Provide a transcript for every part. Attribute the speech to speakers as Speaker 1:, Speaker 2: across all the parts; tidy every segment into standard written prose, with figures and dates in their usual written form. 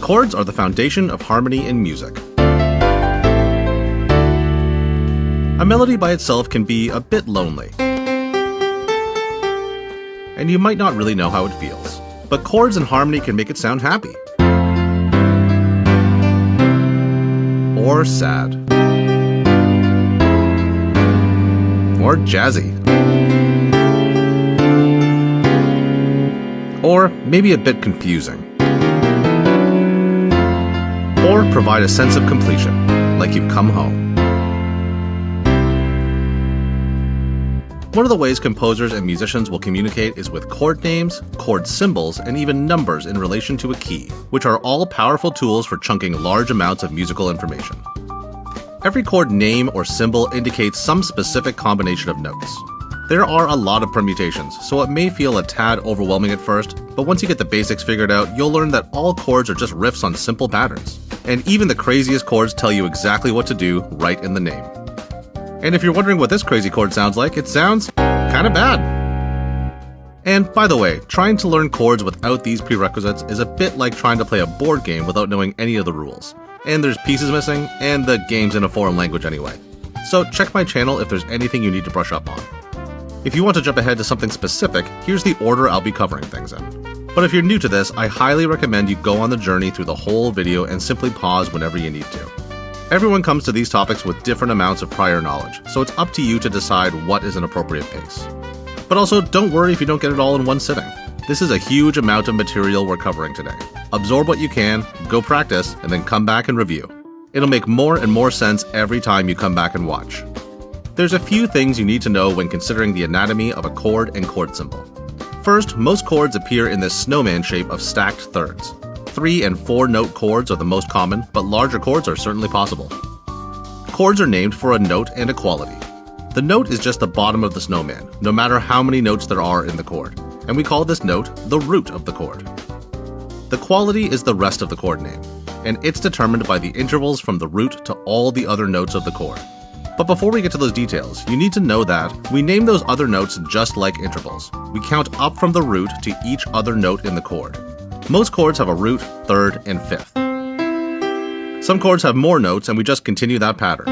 Speaker 1: Chords are the foundation of harmony in music. A melody by itself can be a bit lonely, and you might not really know how it feels. But chords and harmony can make it sound happy, or sad, or jazzy, or maybe a bit confusing, or provide a sense of completion, like you've come home. One of the ways composers and musicians will communicate is with chord names, chord symbols, and even numbers in relation to a key, which are all powerful tools for chunking large amounts of musical information. Every chord name or symbol indicates some specific combination of notes. There are a lot of permutations, so it may feel a tad overwhelming at first, but once you get the basics figured out, you'll learn that all chords are just riffs on simple patterns. And even the craziest chords tell you exactly what to do right in the name. And if you're wondering what this crazy chord sounds like, it sounds kinda bad. And by the way, trying to learn chords without these prerequisites is a bit like trying to play a board game without knowing any of the rules. And there's pieces missing, and the game's in a foreign language anyway. So check my channel if there's anything you need to brush up on. If you want to jump ahead to something specific, here's the order I'll be covering things in. But if you're new to this, I highly recommend you go on the journey through the whole video and simply pause whenever you need to. Everyone comes to these topics with different amounts of prior knowledge, so it's up to you to decide what is an appropriate pace. But also, don't worry if you don't get it all in one sitting. This is a huge amount of material we're covering today. Absorb what you can, go practice, and then come back and review. It'll make more and more sense every time you come back and watch. There's a few things you need to know when considering the anatomy of a chord and chord symbol. First, most chords appear in this snowman shape of stacked thirds. 3 and 4 note chords are the most common, but larger chords are certainly possible. Chords are named for a note and a quality. The note is just the bottom of the snowman, no matter how many notes there are in the chord, and we call this note the root of the chord. The quality is the rest of the chord name, and it's determined by the intervals from the root to all the other notes of the chord. But before we get to those details, you need to know that we name those other notes just like intervals. We count up from the root to each other note in the chord. Most chords have a root, third, and fifth. Some chords have more notes, and we just continue that pattern.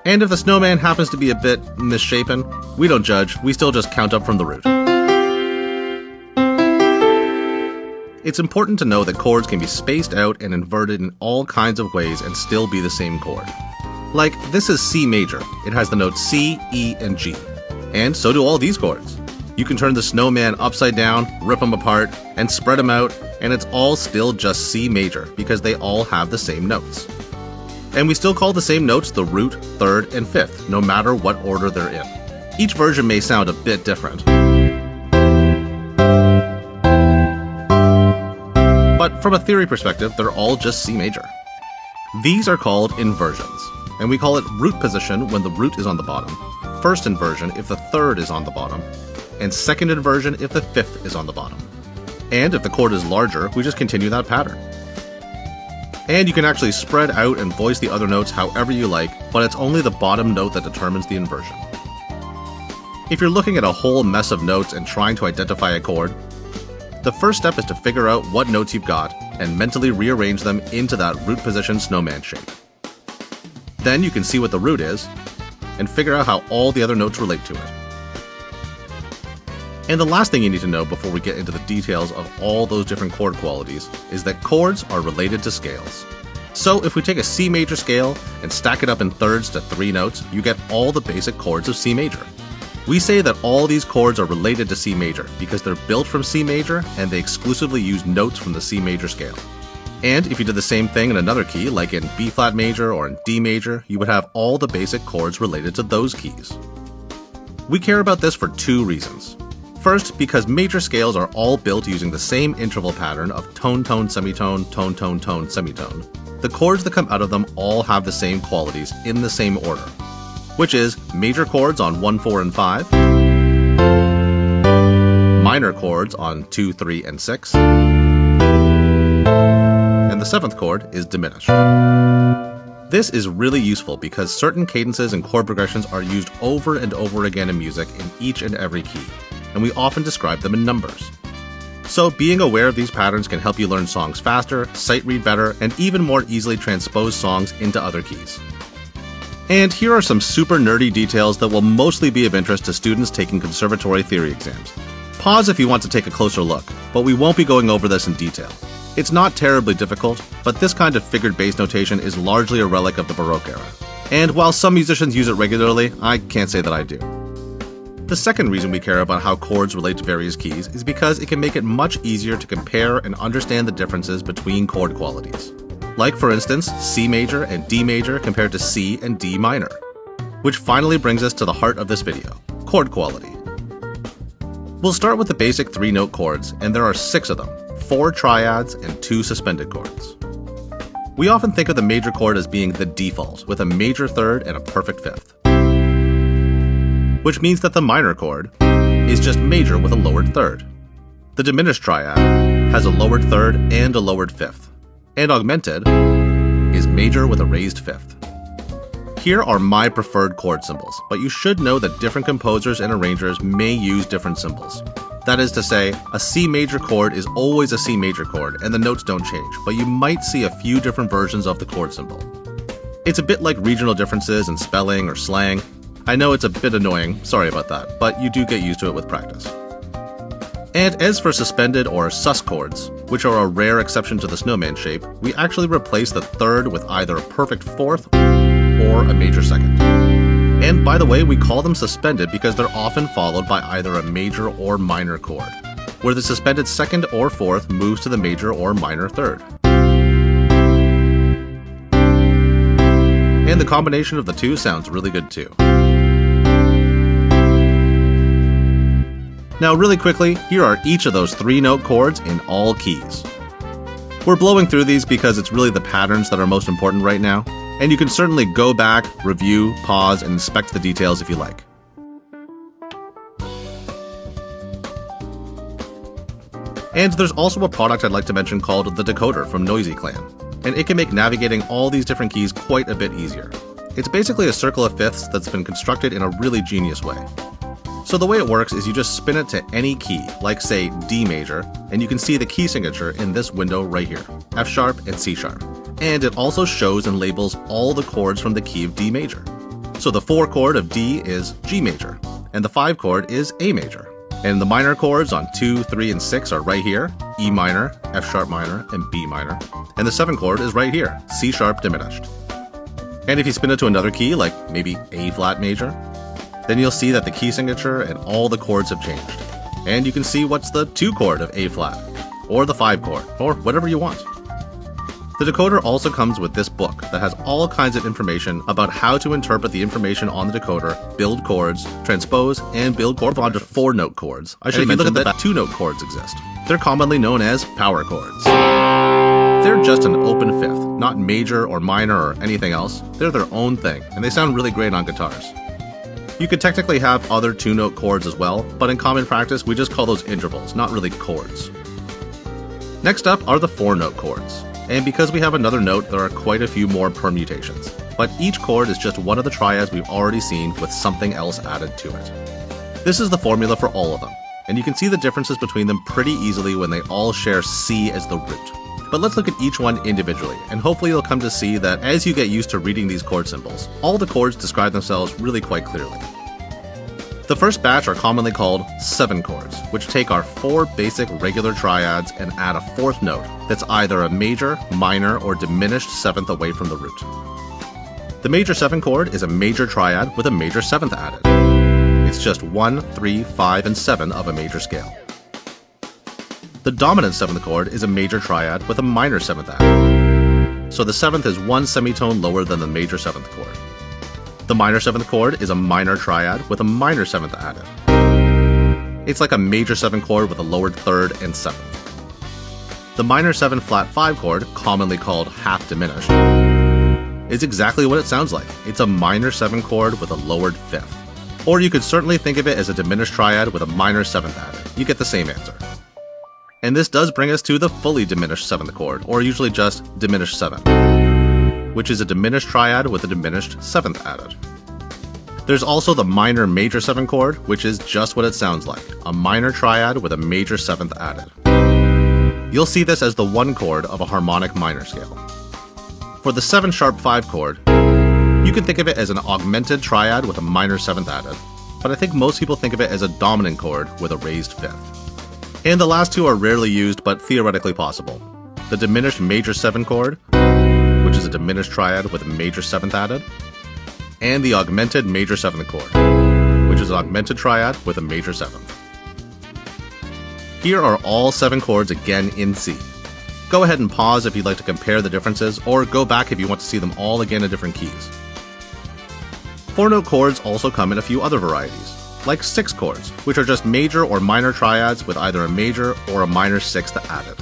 Speaker 1: And if the snowman happens to be a bit misshapen, we don't judge, we still just count up from the root. It's important to know that chords can be spaced out and inverted in all kinds of ways and still be the same chord. Like, this is C major. It has the notes C, E, and G. And so do all these chords. You can turn the snowman upside down, rip them apart, and spread them out, and it's all still just C major because they all have the same notes. And we still call the same notes the root, third, and fifth, no matter what order they're in. Each version may sound a bit different. But from a theory perspective, they're all just C major. These are called inversions, and we call it root position when the root is on the bottom, first inversion if the third is on the bottom, and second inversion if the fifth is on the bottom. And if the chord is larger, we just continue that pattern. And you can actually spread out and voice the other notes however you like, but it's only the bottom note that determines the inversion. If you're looking at a whole mess of notes and trying to identify a chord, the first step is to figure out what notes you've got and mentally rearrange them into that root position snowman shape. Then you can see what the root is and figure out how all the other notes relate to it. And the last thing you need to know before we get into the details of all those different chord qualities is that chords are related to scales. So if we take a C major scale and stack it up in thirds to 3 notes, you get all the basic chords of C major. We say that all these chords are related to C major because they're built from C major and they exclusively use notes from the C major scale. And if you did the same thing in another key, like in B flat major or in D major, you would have all the basic chords related to those keys. We care about this for 2 reasons. First, because major scales are all built using the same interval pattern of tone, tone, semitone, tone, tone, tone, semitone. The chords that come out of them all have the same qualities in the same order, which is major chords on 1, 4, and 5, minor chords on 2, 3, and 6, and the 7th chord is diminished. This is really useful because certain cadences and chord progressions are used over and over again in music in each and every key, and we often describe them in numbers. So being aware of these patterns can help you learn songs faster, sight read better, and even more easily transpose songs into other keys. And here are some super nerdy details that will mostly be of interest to students taking conservatory theory exams. Pause if you want to take a closer look, but we won't be going over this in detail. It's not terribly difficult, but this kind of figured bass notation is largely a relic of the Baroque era. And while some musicians use it regularly, I can't say that I do. The second reason we care about how chords relate to various keys is because it can make it much easier to compare and understand the differences between chord qualities. Like, for instance, C major and D major compared to C and D minor. Which finally brings us to the heart of this video, chord quality. We'll start with the basic 3-note chords, and there are 6 of them, 4 triads and 2 suspended chords. We often think of the major chord as being the default, with a major third and a perfect fifth. Which means that the minor chord is just major with a lowered third. The diminished triad has a lowered third and a lowered fifth. And augmented is major with a raised fifth. Here are my preferred chord symbols, but you should know that different composers and arrangers may use different symbols. That is to say, a C major chord is always a C major chord, and the notes don't change, but you might see a few different versions of the chord symbol. It's a bit like regional differences in spelling or slang. I know it's a bit annoying, sorry about that, but you do get used to it with practice. And as for suspended or sus chords, which are a rare exception to the snowman shape, we actually replace the third with either a perfect fourth or a major second. And by the way, we call them suspended because they're often followed by either a major or minor chord, where the suspended second or fourth moves to the major or minor third. And the combination of the two sounds really good too. Now really quickly, here are each of those 3-note chords in all keys. We're blowing through these because it's really the patterns that are most important right now, and you can certainly go back, review, pause, and inspect the details if you like. And there's also a product I'd like to mention called the Decoder from Noisy Clan, and it can make navigating all these different keys quite a bit easier. It's basically a circle of fifths that's been constructed in a really genius way. So the way it works is you just spin it to any key, like say D major, and you can see the key signature in this window right here, F sharp and C sharp. And it also shows and labels all the chords from the key of D major. So the 4 chord of D is G major, and the 5 chord is A major. And the minor chords on 2, 3, and 6 are right here, E minor, F sharp minor, and B minor. And the 7 chord is right here, C sharp diminished. And if you spin it to another key, like maybe A flat major, then you'll see that the key signature and all the chords have changed. And you can see what's the 2 chord of A flat, or the 5 chord, or whatever you want. The decoder also comes with this book that has all kinds of information about how to interpret the information on the decoder, build chords, transpose, and build chord onto 4-note chords. I should mention that 2-note chords exist. They're commonly known as power chords. They're just an open fifth, not major or minor or anything else. They're their own thing, and they sound really great on guitars. You could technically have other 2-note chords as well, but in common practice, we just call those intervals, not really chords. Next up are the 4-note chords. And because we have another note, there are quite a few more permutations. But each chord is just one of the triads we've already seen with something else added to it. This is the formula for all of them, and you can see the differences between them pretty easily when they all share C as the root. But let's look at each one individually, and hopefully you'll come to see that as you get used to reading these chord symbols, all the chords describe themselves really quite clearly. The first batch are commonly called 7 chords, which take our 4 basic regular triads and add a 4th note that's either a major, minor, or diminished 7th away from the root. The major 7 chord is a major triad with a major 7th added. It's just 1, 3, 5, and 7 of a major scale. The dominant 7th chord is a major triad with a minor 7th added. So the 7th is 1 semitone lower than the major 7th chord. The minor 7th chord is a minor triad with a minor 7th added. It's like a major 7 chord with a lowered 3rd and 7th. The minor 7 flat 5 chord, commonly called half diminished, is exactly what it sounds like. It's a minor 7 chord with a lowered 5th. Or you could certainly think of it as a diminished triad with a minor 7th added. You get the same answer. And this does bring us to the fully diminished 7th chord, or usually just diminished 7, which is a diminished triad with a diminished 7th added. There's also the minor major 7 chord, which is just what it sounds like, a minor triad with a major 7th added. You'll see this as the 1 chord of a harmonic minor scale. For the 7♯5 chord, you can think of it as an augmented triad with a minor 7th added, but I think most people think of it as a dominant chord with a raised 5th. And the last two are rarely used but theoretically possible. The diminished major 7 chord, which is a diminished triad with a major 7th added, and the augmented major 7th chord, which is an augmented triad with a major 7th. Here are all 7 chords again in C. Go ahead and pause if you'd like to compare the differences, or go back if you want to see them all again in different keys. 4-note chords also come in a few other varieties, like 6 chords, which are just major or minor triads with either a major or a minor 6th added.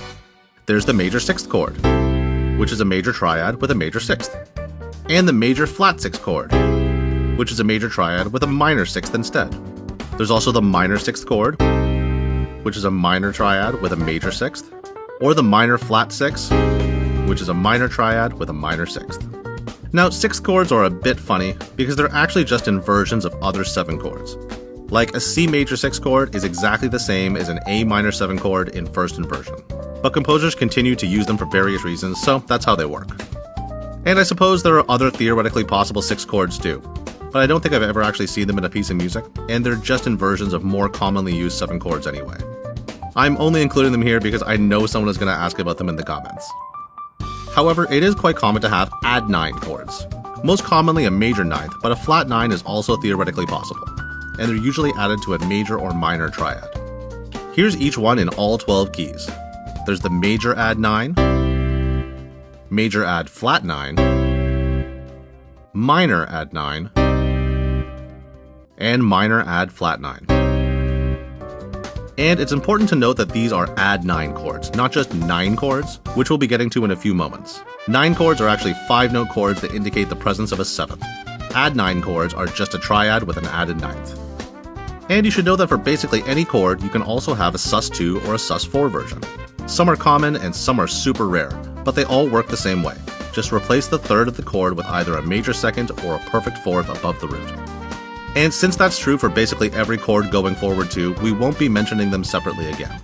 Speaker 1: There's the major 6th chord, which is a major triad with a major 6th, and the major flat 6 chord, which is a major triad with a minor 6th instead. There's also the minor 6th chord, which is a minor triad with a major 6th, or the minor flat 6, which is a minor triad with a minor 6th. Now, 6 chords are a bit funny because they're actually just inversions of other 7 chords. Like a C major 6 chord is exactly the same as an A minor 7 chord in first inversion, but composers continue to use them for various reasons, so that's how they work. And I suppose there are other theoretically possible 6 chords too, but I don't think I've ever actually seen them in a piece of music, and they're just inversions of more commonly used 7 chords anyway. I'm only including them here because I know someone is going to ask about them in the comments. However, it is quite common to have add 9 chords. Most commonly a major 9th, but a flat 9 is also theoretically possible, and they're usually added to a major or minor triad. Here's each one in all 12 keys. There's the major add 9, major add flat 9, minor add 9, and minor add flat 9. And it's important to note that these are add 9 chords, not just 9 chords, which we'll be getting to in a few moments. 9 chords are actually 5-note chords that indicate the presence of a 7th. Add 9 chords are just a triad with an added 9th. And you should know that for basically any chord, you can also have a sus2 or a sus4 version. Some are common and some are super rare, but they all work the same way. Just replace the third of the chord with either a major 2nd or a perfect 4th above the root. And since that's true for basically every chord going forward too, we won't be mentioning them separately again.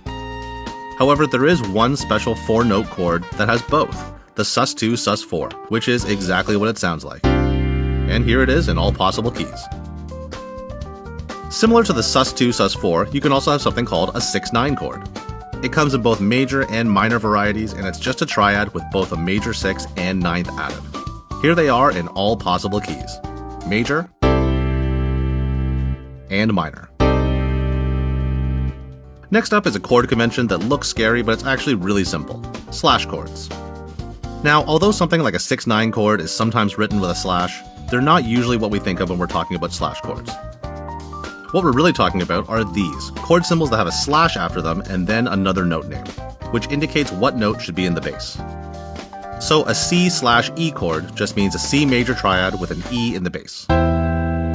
Speaker 1: However, there is one special 4-note chord that has both, the sus2, sus4, which is exactly what it sounds like. And here it is in all possible keys. Similar to the sus2, sus4, you can also have something called a 6-9 chord. It comes in both major and minor varieties, and it's just a triad with both a major 6 and 9th added. Here they are in all possible keys: major and minor. Next up is a chord convention that looks scary, but it's actually really simple: slash chords. Now, although something like a 6-9 chord is sometimes written with a slash, they're not usually what we think of when we're talking about slash chords. What we're really talking about are these, chord symbols that have a slash after them and then another note name, which indicates what note should be in the bass. So a C/E chord just means a C major triad with an E in the bass.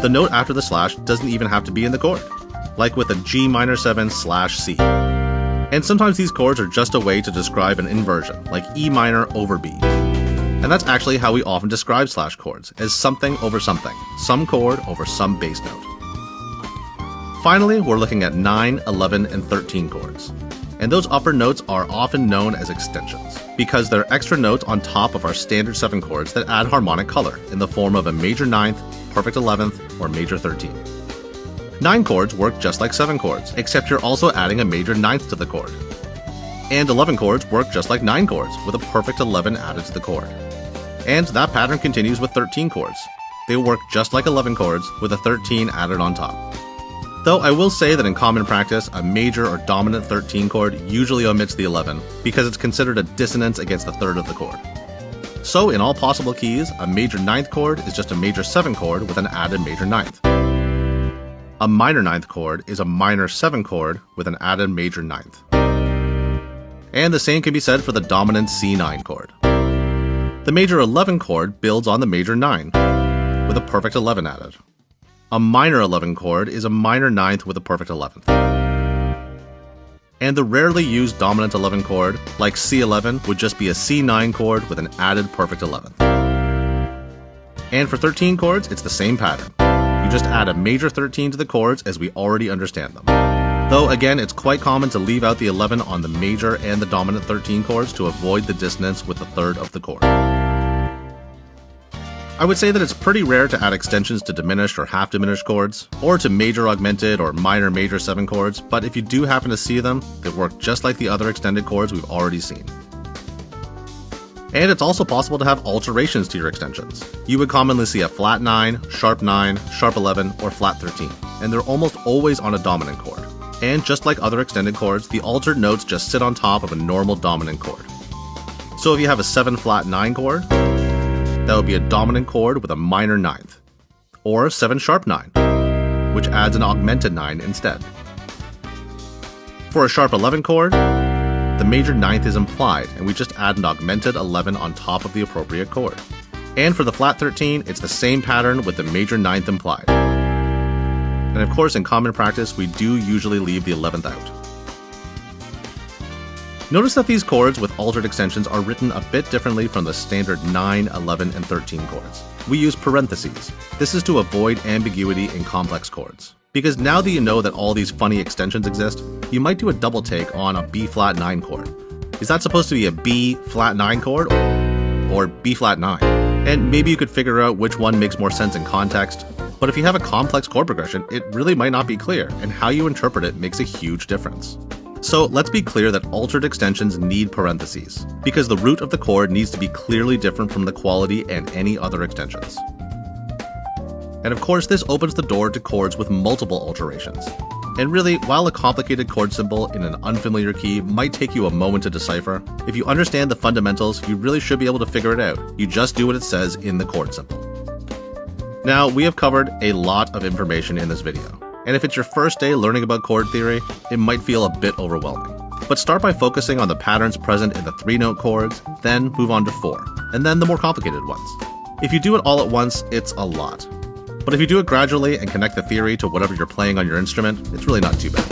Speaker 1: The note after the slash doesn't even have to be in the chord, like with a G minor 7/C. And sometimes these chords are just a way to describe an inversion, like E minor over B. And that's actually how we often describe slash chords, as something over something, some chord over some bass note. Finally, we're looking at 9, 11, and 13 chords. And those upper notes are often known as extensions, because they're extra notes on top of our standard 7 chords that add harmonic color in the form of a major 9th, perfect 11th, or major 13. 9 chords work just like 7 chords, except you're also adding a major 9th to the chord. And 11 chords work just like 9 chords, with a perfect 11 added to the chord. And that pattern continues with 13 chords. They work just like 11 chords, with a 13 added on top. Though I will say that in common practice, a major or dominant 13 chord usually omits the 11, because it's considered a dissonance against the third of the chord. So in all possible keys, a major 9th chord is just a major 7 chord with an added major 9th. A minor 9th chord is a minor 7 chord with an added major 9th. And the same can be said for the dominant C9 chord. The major 11 chord builds on the major 9, with a perfect 11 added. A minor 11 chord is a minor 9th with a perfect 11th. And the rarely used dominant 11 chord, like C11, would just be a C9 chord with an added perfect 11th. And for 13 chords, it's the same pattern. You just add a major 13 to the chords as we already understand them. Though again, it's quite common to leave out the 11 on the major and the dominant 13 chords to avoid the dissonance with the third of the chord. I would say that it's pretty rare to add extensions to diminished or half diminished chords, or to major augmented or minor major 7 chords, but if you do happen to see them, they work just like the other extended chords we've already seen. And it's also possible to have alterations to your extensions. You would commonly see a flat 9, sharp 11, or flat 13, and they're almost always on a dominant chord. And just like other extended chords, the altered notes just sit on top of a normal dominant chord. So if you have a 7 flat 9 chord, that would be a dominant chord with a minor 9th, or 7 sharp 9, which adds an augmented 9 instead. For a sharp 11 chord, the major 9th is implied, and we just add an augmented 11 on top of the appropriate chord. And for the flat 13, it's the same pattern with the major 9th implied. And of course, in common practice, we do usually leave the 11th out. Notice that these chords with altered extensions are written a bit differently from the standard 9, 11, and 13 chords. We use parentheses. This is to avoid ambiguity in complex chords. Because now that you know that all these funny extensions exist, you might do a double take on a B flat 9 chord. Is that supposed to be a B flat 9 chord or B flat 9? And maybe you could figure out which one makes more sense in context, but if you have a complex chord progression, it really might not be clear, and how you interpret it makes a huge difference. So let's be clear that altered extensions need parentheses, because the root of the chord needs to be clearly different from the quality and any other extensions. And of course, this opens the door to chords with multiple alterations. And really, while a complicated chord symbol in an unfamiliar key might take you a moment to decipher, if you understand the fundamentals, you really should be able to figure it out. You just do what it says in the chord symbol. Now, we have covered a lot of information in this video. And if it's your first day learning about chord theory, it might feel a bit overwhelming. But start by focusing on the patterns present in the 3-note chords, then move on to 4, and then the more complicated ones. If you do it all at once, it's a lot. But if you do it gradually and connect the theory to whatever you're playing on your instrument, it's really not too bad.